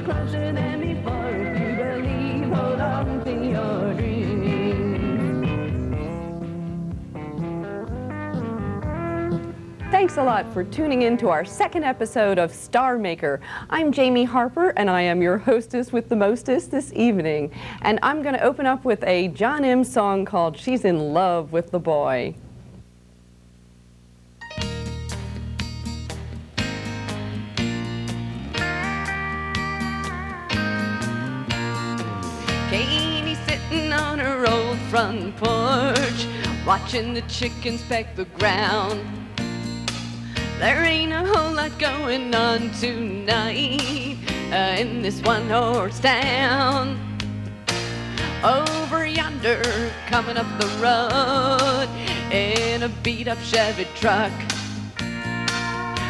closer than before. If you believe, hold on to your dreams. Thanks a lot for tuning in to our second episode of Star Maker. I'm Jamie Harper, and I am your hostess with the mostest this evening. And I'm going to open up with a John M. song called She's in Love with the Boy. Katie's sitting on her old front porch, watching the chickens peck the ground. There ain't a whole lot going on tonight in this one-horse town. Over yonder, coming up the road in a beat-up Chevy truck,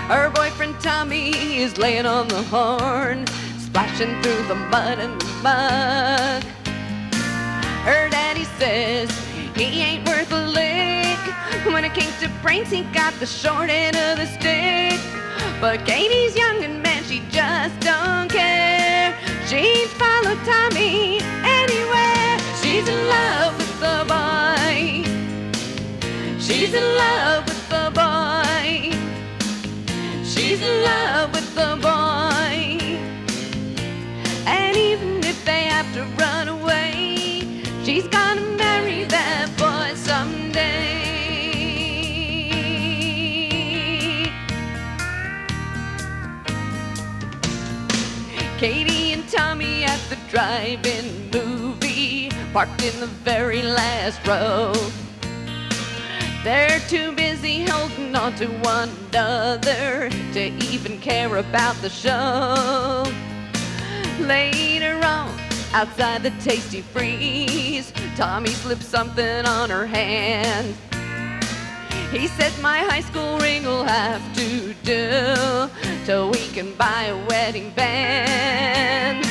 her boyfriend Tommy is laying on the horn, splashing through the mud and the muck. Her daddy says he ain't worth a lick. When it came to brains, he got the short end of the stick. But Katie's young and man, she just don't care. She'd follow Tommy anywhere. She's in love with the boy. She's in love with the boy. She's in love with the boy. And even if they have to run away, she's gonna marry that boy someday. Katie and Tommy at the drive-in movie, parked in the very last row. They're too busy holding on to one another to even care about the show. Later on, outside the Tasty Freeze, Tommy slipped something on her hand. He says my high school ring will have to do till we can buy a wedding band.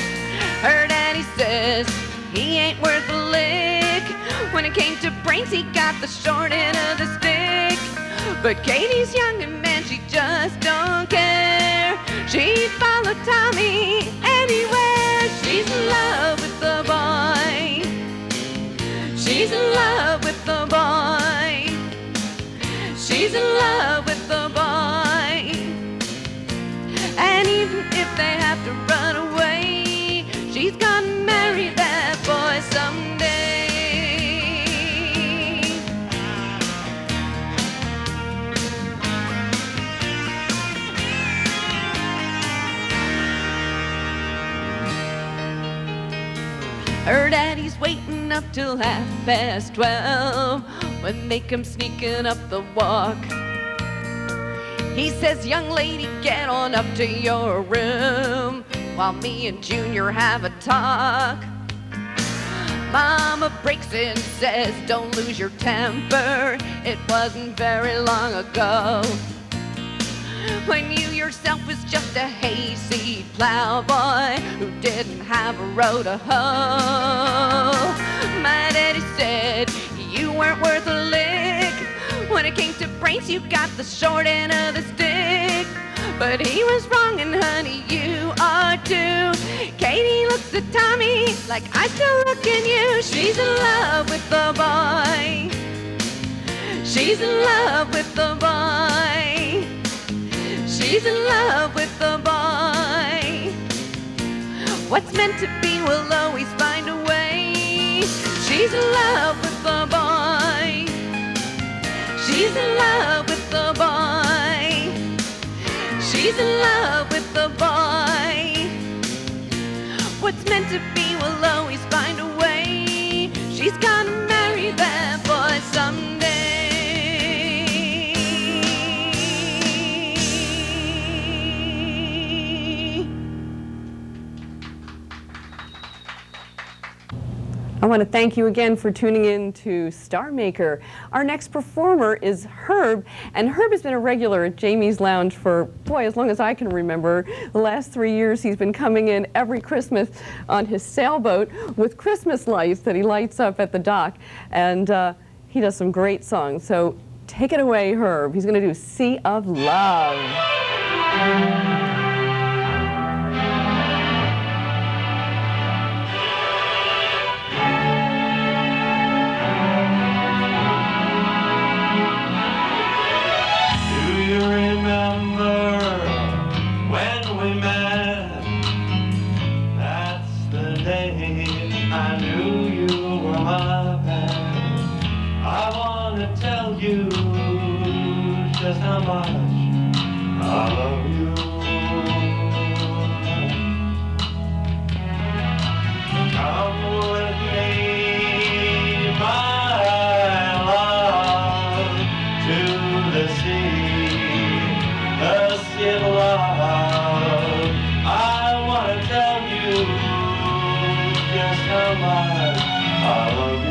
Her daddy says he ain't worth a lick. When it came to brains, he got the short end of the stick. But Katie's young and man, she just don't care. She'd follow Tommy anywhere. She's in love with the boy. She's in love with the boy. She's in love with the boy. And even if they have to run away, she's gonna marry that boy someday. Her daddy's waiting up till 12:30 when they come sneaking up the walk. He says, young lady, get on up to your room while me and Junior have a talk. Mama breaks in, says, don't lose your temper. It wasn't very long ago when you yourself was just a hayseed plowboy who didn't have a row to hoe. My daddy said you weren't worth a lick. When it came to brains, you got the short end of the stick. But he was wrong, and honey, you are too. Katie looks at Tommy like I still look at you. She's in love with the boy. She's in love with the boy. She's in love with the boy. What's meant to be will always find a way. She's in love with the boy. She's in love with the boy. She's in love with the boy. What's meant to be will always find a way. She's gonna marry that boy someday. I want to thank you again for tuning in to Star Maker. Our next performer is Herb, and Herb has been a regular at Jamie's Lounge for, boy, as long as I can remember. The last 3 years he's been coming in every Christmas on his sailboat with Christmas lights that he lights up at the dock, and he does some great songs. So take it away, Herb. He's going to do Sea of Love. I knew you were my past. I wanna tell you just how much I love you. Come with me, my love, to the sea of love. I wanna tell you just how much I love you.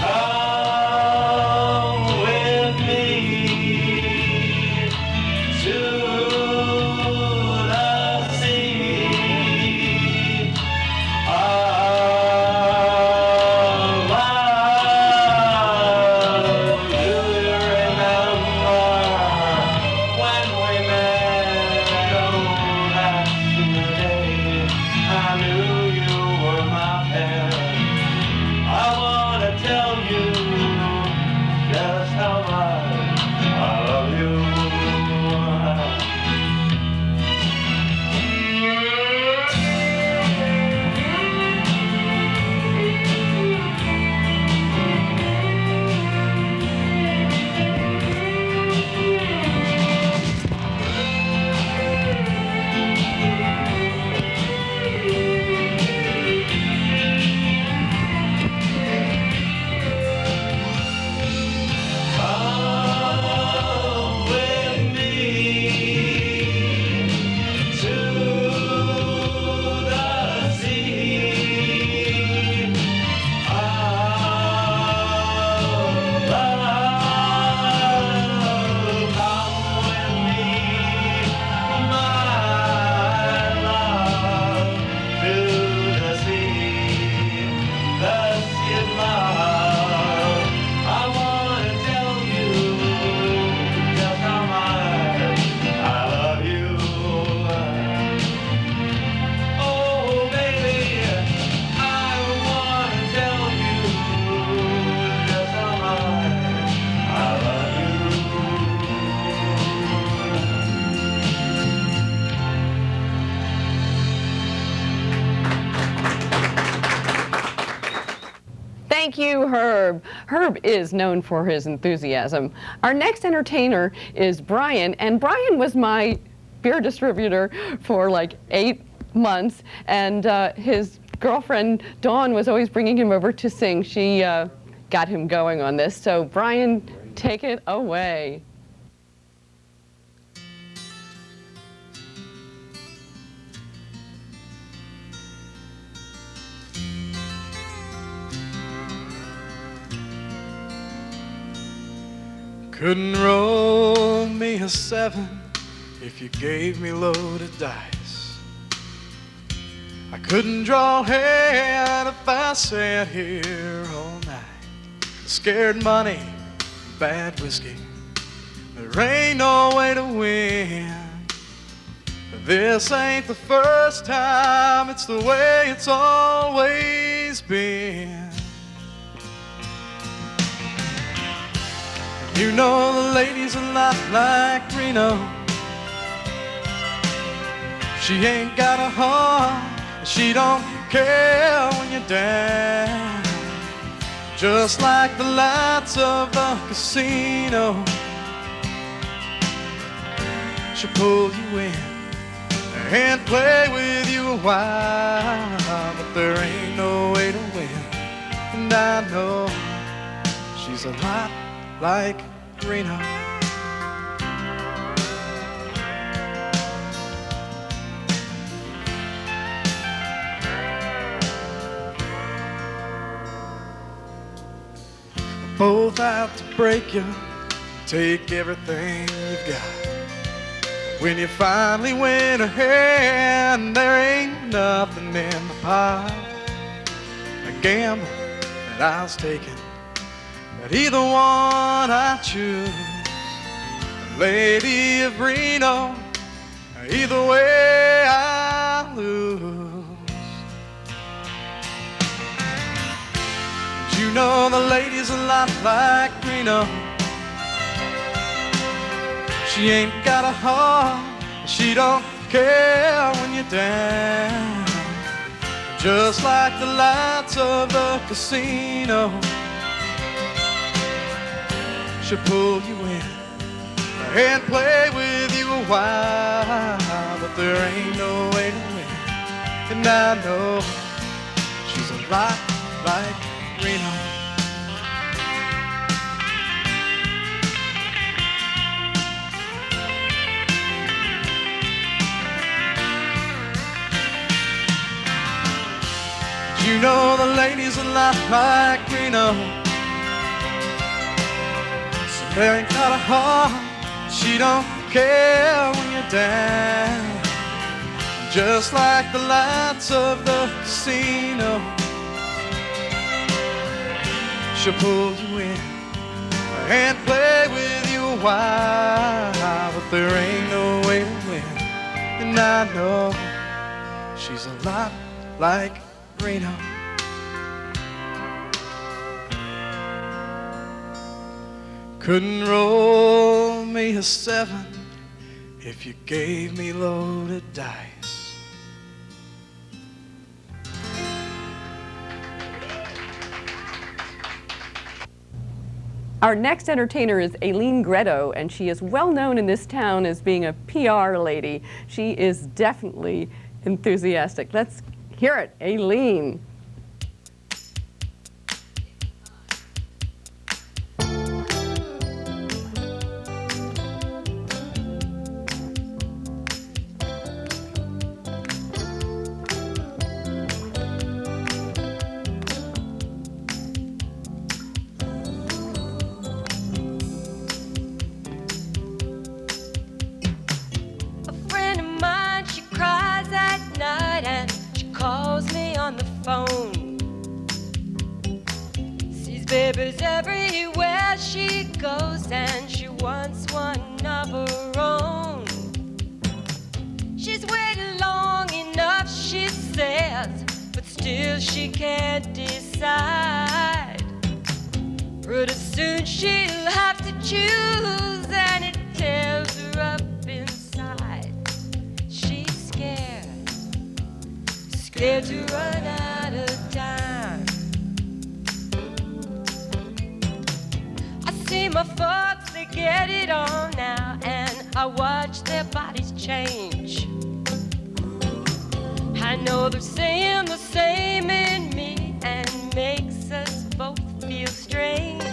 Come with me to the sea of love. Do you remember when we met? Oh, that's the day I knew you were my pet. I wanna tell you just how much I love you. Come with me to the sea of love. Come with me, my love, to the sea of love. I wanna tell you just how much I love you. Oh, baby, I wanna tell you just how much I love you. Thank you, Herb. Herb is known for his enthusiasm. Our next entertainer is Brian, and Brian was my beer distributor for like 8 months, and his girlfriend, Dawn, was always bringing him over to sing. She got him going on this. So, Brian, take it away. Couldn't roll me a 7 if you gave me loaded dice. I couldn't draw a hand if I sat here all night. Scared money, bad whiskey, there ain't no way to win. This ain't the first time, it's the way it's always been. You know the lady's a lot like Reno. She ain't got a heart, she don't care when you're down. Just like the lights of the casino, she'll pull you in and play with you a while. But there ain't no way to win, and I know she's a lot like Reno. Both out to break you, take everything you've got. When you finally win a hand, there ain't nothing in the pot. A gamble that I was taking, but either one I choose. Lady of Reno, either way I lose. You know the lady's a lot like Reno. She ain't got a heart, she don't care when you're down. Just like the lights of the casino, she'll pull you in and play with you a while, but there ain't no way to win. And I know she's a lot like Reno. You know the lady's a lot like Reno. So very kind of heart. She don't care when you're down. Just like the lights of the casino, she'll pull you in and play with you a while, but there ain't no way to win. And I know she's a lot like Reno. Couldn't roll me a 7 if you gave me loaded dice. Our next entertainer is Aileen Greto, and she is well known in this town as being a PR lady. She is definitely enthusiastic. Let's hear it, Aileen. Baby's everywhere she goes, and she wants one of her own. She's waited long enough, she says, but still she can't decide. Pretty soon she'll have to choose, and it tears her up inside. She's scared, scared to run out of time. See my folks, they get it on now, and I watch their bodies change. I know they're saying the same in me, and makes us both feel strange.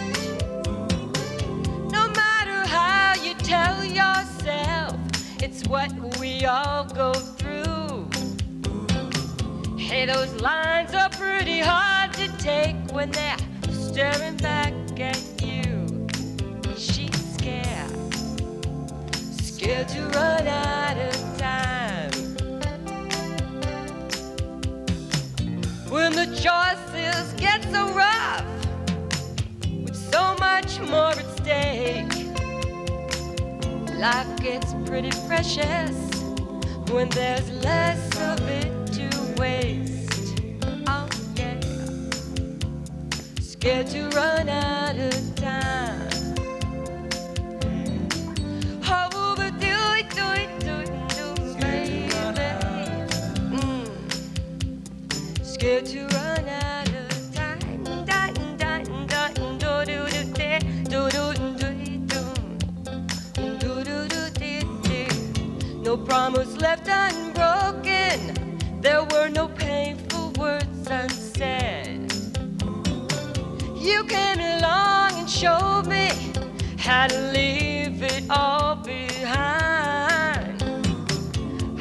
No matter how you tell yourself, it's what we all go through. Hey, those lines are pretty hard to take when they're staring back at you. Scared to run out of time. When the choices get so rough, with so much more at stake, life gets pretty precious when there's less of it to waste. Oh yeah, scared to run out of time. Scared to run out of time. No promise left unbroken. There were no painful words unsaid. You came along and showed me how to leave it all behind.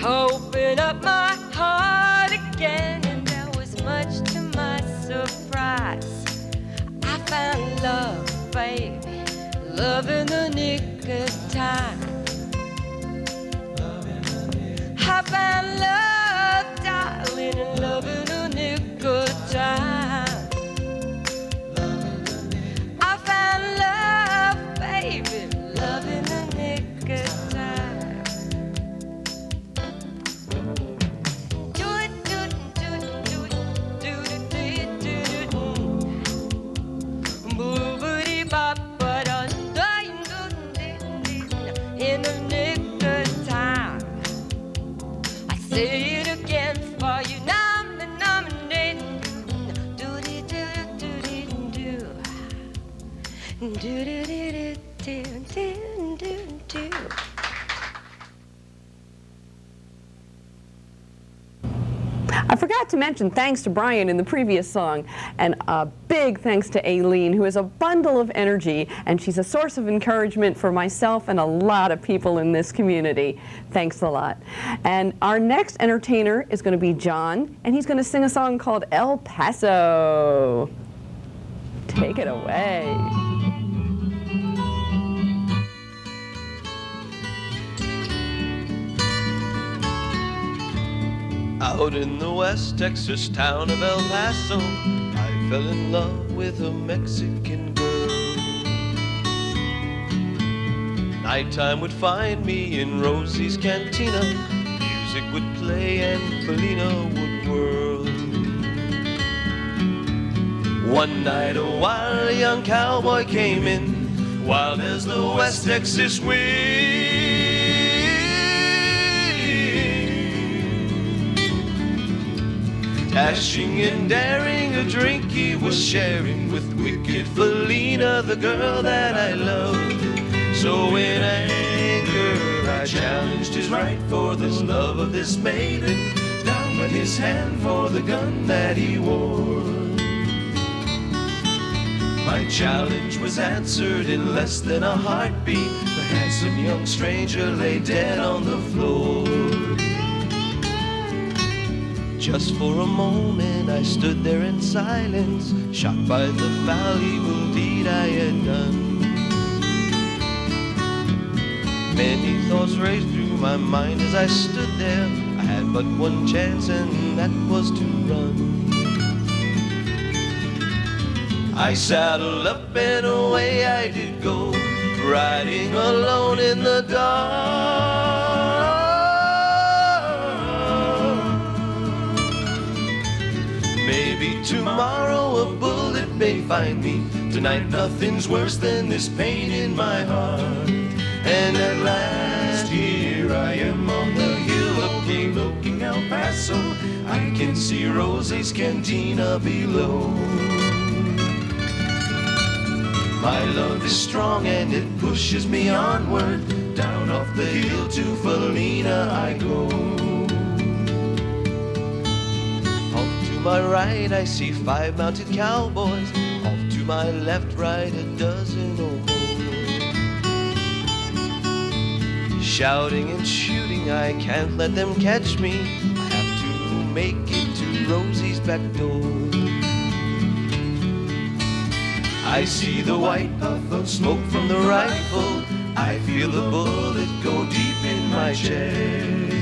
Open up my heart again, and there was much to my surprise. I found love, baby, love in the nick of time. I found love, darling, and love in the nick of time. I found love, baby, love in the nick of time. I forgot to mention thanks to Brian in the previous song, and a big thanks to Aileen, who is a bundle of energy, and she's a source of encouragement for myself and a lot of people in this community. Thanks a lot. And our next entertainer is going to be John, and he's going to sing a song called El Paso. Take it away. Out in the West Texas town of El Paso, I fell in love with a Mexican girl. Nighttime would find me in Rosie's cantina. Music would play and Felina would whirl. One night a wild young cowboy came in, wild as the West Texas wind. Dashing and daring, a drink he was sharing with wicked Felina, the girl that I loved. So in anger I challenged his right for the love of this maiden. Down went his hand for the gun that he wore. My challenge was answered in less than a heartbeat. The handsome young stranger lay dead on the floor. Just for a moment I stood there in silence, shocked by the foul evil deed I had done. Many thoughts raced through my mind as I stood there. I had but one chance, and that was to run. I saddled up and away I did go, riding alone in the dark. Maybe tomorrow a bullet may find me. Tonight nothing's worse than this pain in my heart. And at last here I am on the hill overlooking El Paso. I can see Rosie's cantina below. My love is strong and it pushes me onward. Down off the hill to Felina I go. Off to my right I see 5 mounted cowboys. Off to my left, right, a dozen or more. Shouting and shooting, I can't let them catch me. I have to make it to Rosie's back door. I see the white puff of smoke from the rifle. I feel the bullet go deep in my chest.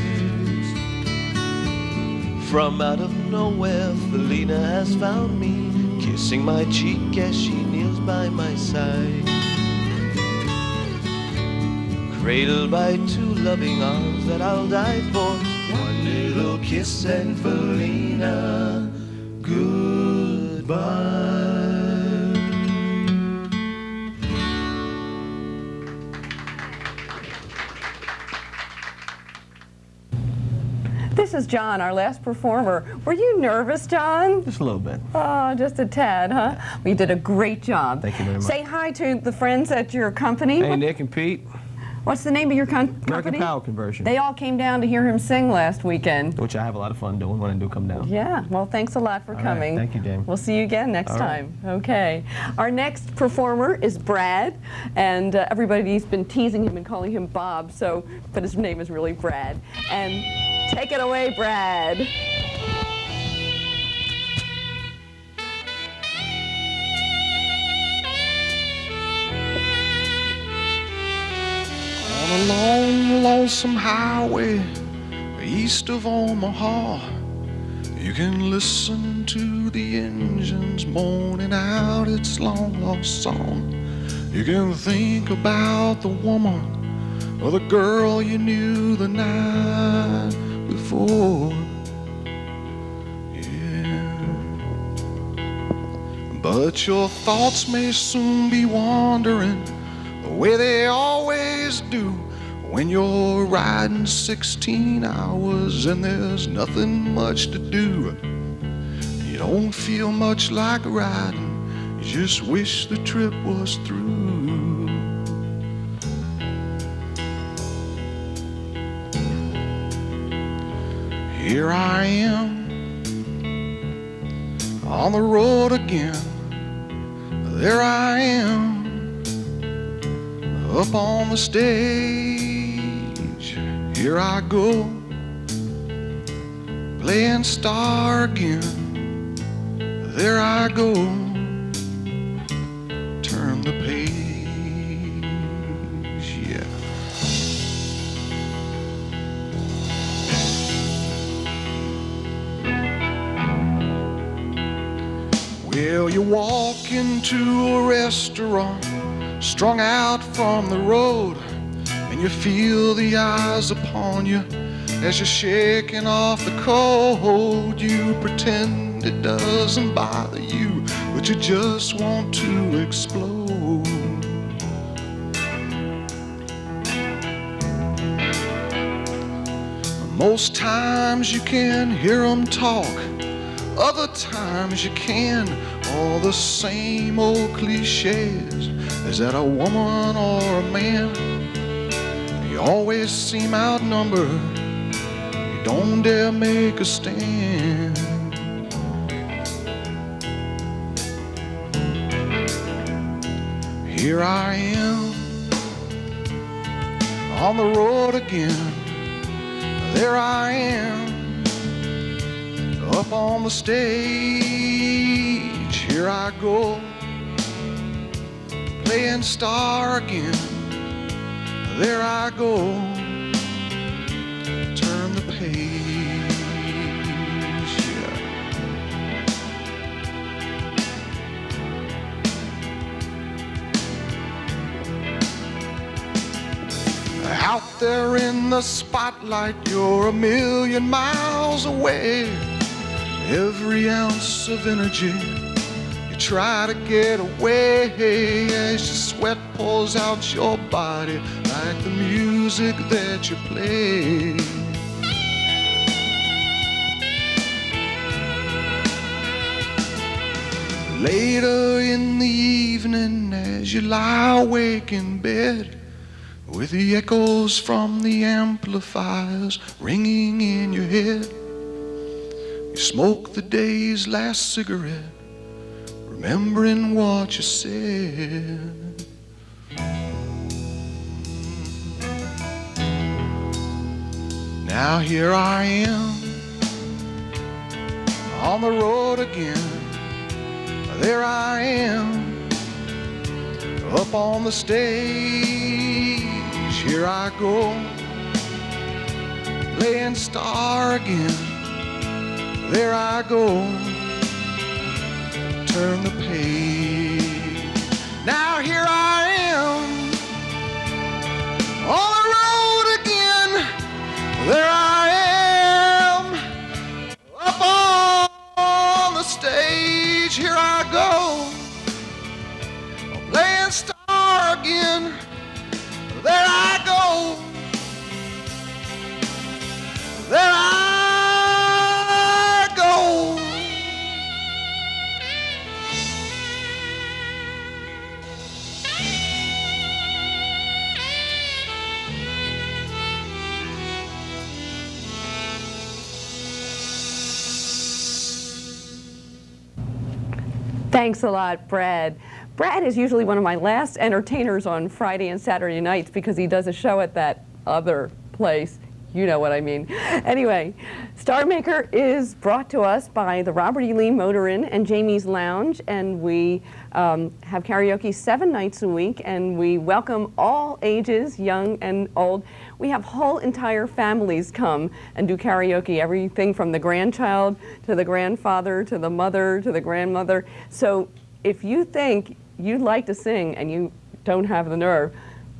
From out of nowhere, Felina has found me, kissing my cheek as she kneels by my side. Cradled by 2 loving arms that I'll die for. One little kiss and Felina, goodbye. This is John, our last performer. Were you nervous, John? Just a little bit. Oh, just a tad, huh? Yeah. Well, you did a great job. Thank you very much. Say hi to the friends at your company. Hey, Nick and Pete. What's the name of your company? American Power Conversion. They all came down to hear him sing last weekend. Which I have a lot of fun doing when I do come down. Yeah, well, thanks a lot for All coming. right, thank you, Dame. We'll see you again next All right. time. Okay. Our next performer is Brad, and everybody's been teasing him and calling him Bob, so, but his name is really Brad. And take it away, Brad. On a long, lonesome highway east of Omaha, you can listen to the engines moaning out its long lost song. You can think about the woman or the girl you knew the night before. Yeah. But your thoughts may soon be wandering the way they always do when you're riding 16 hours and there's nothing much to do. You don't feel much like riding, you just wish the trip was through. Here I am on the road again. There I am up on the stage. Here I go playing star again. There I go, turn the page, yeah. Well, you walk into a restaurant, strung out from the road, and you feel the eyes upon you as you're shaking off the cold. You pretend it doesn't bother you, but you just want to explode. Most times you can hear them talk, other times you can. All the same old cliches. Is that a woman or a man? You always seem outnumbered. You don't dare make a stand. Here I am on the road again. There I am up on the stage. Here I go playing star again. There I go, turn the page, yeah. Out there in the spotlight, you're a million miles away. Every ounce of energy, you try to get away as your sweat pours out your body like the music that you play. Later in the evening, as you lie awake in bed, with the echoes from the amplifiers ringing in your head, you smoke the day's last cigarette, remembering what you said. Now here I am on the road again. There I am up on the stage. Here I go playing star again. There I go, turn the page. Now here I am on the road again. There I am up on the stage. Here I go playing star again. There I go. There I go. Thanks a lot, Brad. Brad is usually one of my last entertainers on Friday and Saturday nights because he does a show at that other place. You know what I mean. Anyway, Starmaker is brought to us by the Robert E. Lee Motor Inn and Jamie's Lounge, and we have karaoke 7 nights a week, and we welcome all ages, young and old. We have whole entire families come and do karaoke, everything from the grandchild to the grandfather to the mother to the grandmother. So if you think you'd like to sing and you don't have the nerve,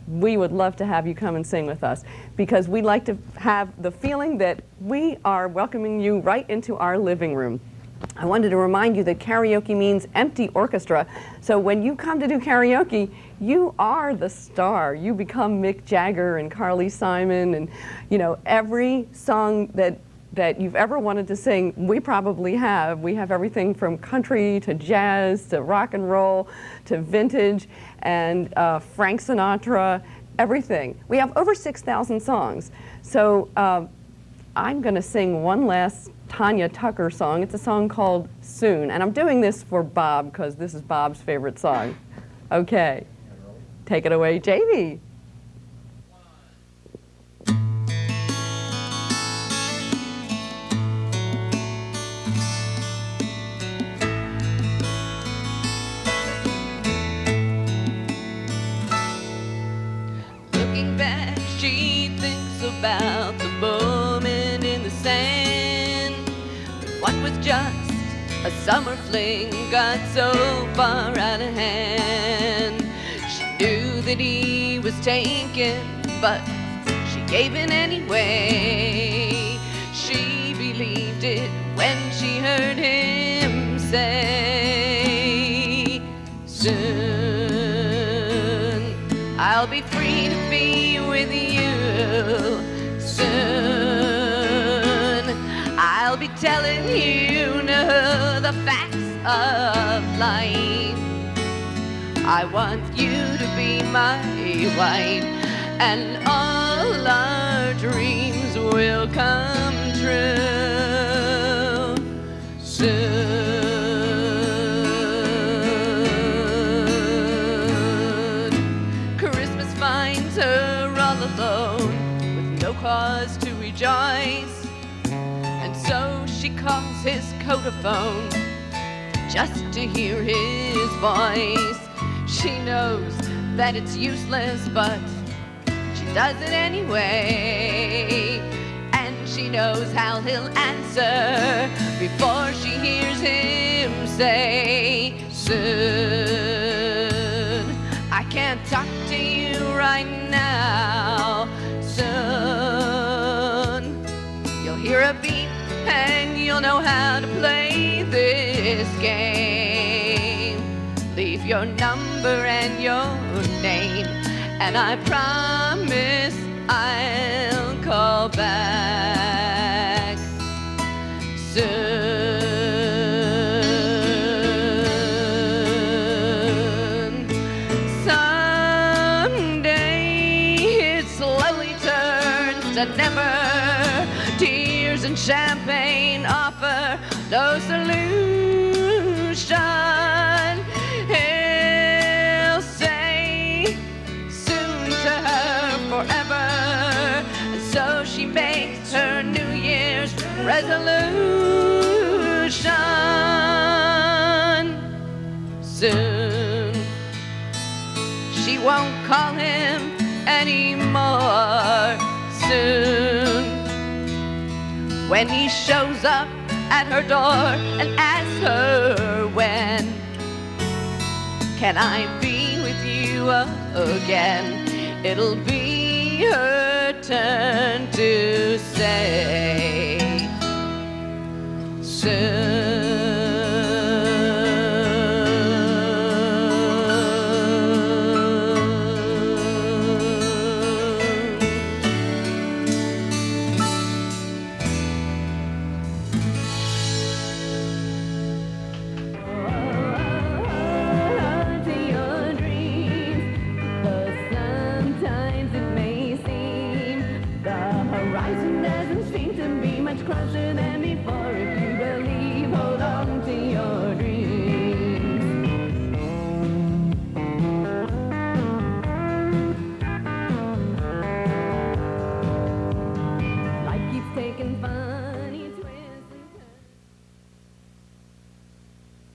we would love to have you come and sing with us, because we like to have the feeling that we are welcoming you right into our living room. I wanted to remind you that karaoke means empty orchestra. So when you come to do karaoke, you are the star. You become Mick Jagger and Carly Simon, and you know, every song that you've ever wanted to sing, we probably have. We have everything from country to jazz to rock and roll to vintage and Frank Sinatra, everything. We have over 6,000 songs. So I'm going to sing one last Tanya Tucker song. It's a song called Soon. And I'm doing this for Bob because this is Bob's favorite song. Okay. Take it away, Jamie. Looking back, she thinks about the moment in the sand. What was just a summer fling got so far out of hand. She knew that he was taken, but she gave in anyway. She believed it when she heard him say, soon I'll be free to be with you. Soon I'll be telling you the facts of life. I want you to be my wife, and all our dreams will come true soon. Christmas finds her all alone with no cause to rejoice, and so she calls his coat-a-phone just to hear his voice. She knows that it's useless, but she does it anyway. And she knows how he'll answer before she hears him say, soon. I can't talk to you right now. Soon you'll hear a beep and you'll know how to play this game. Leave your number and your name, and I promise I'll call back soon. Someday it slowly turns to never. Tears and champagne offer no solution. He'll say soon to her forever, and so she makes her New Year's resolution. Soon she won't call him anymore. Soon when he shows up at her door and asks her when can I be with you again, it'll be her turn to say soon. Closer than me.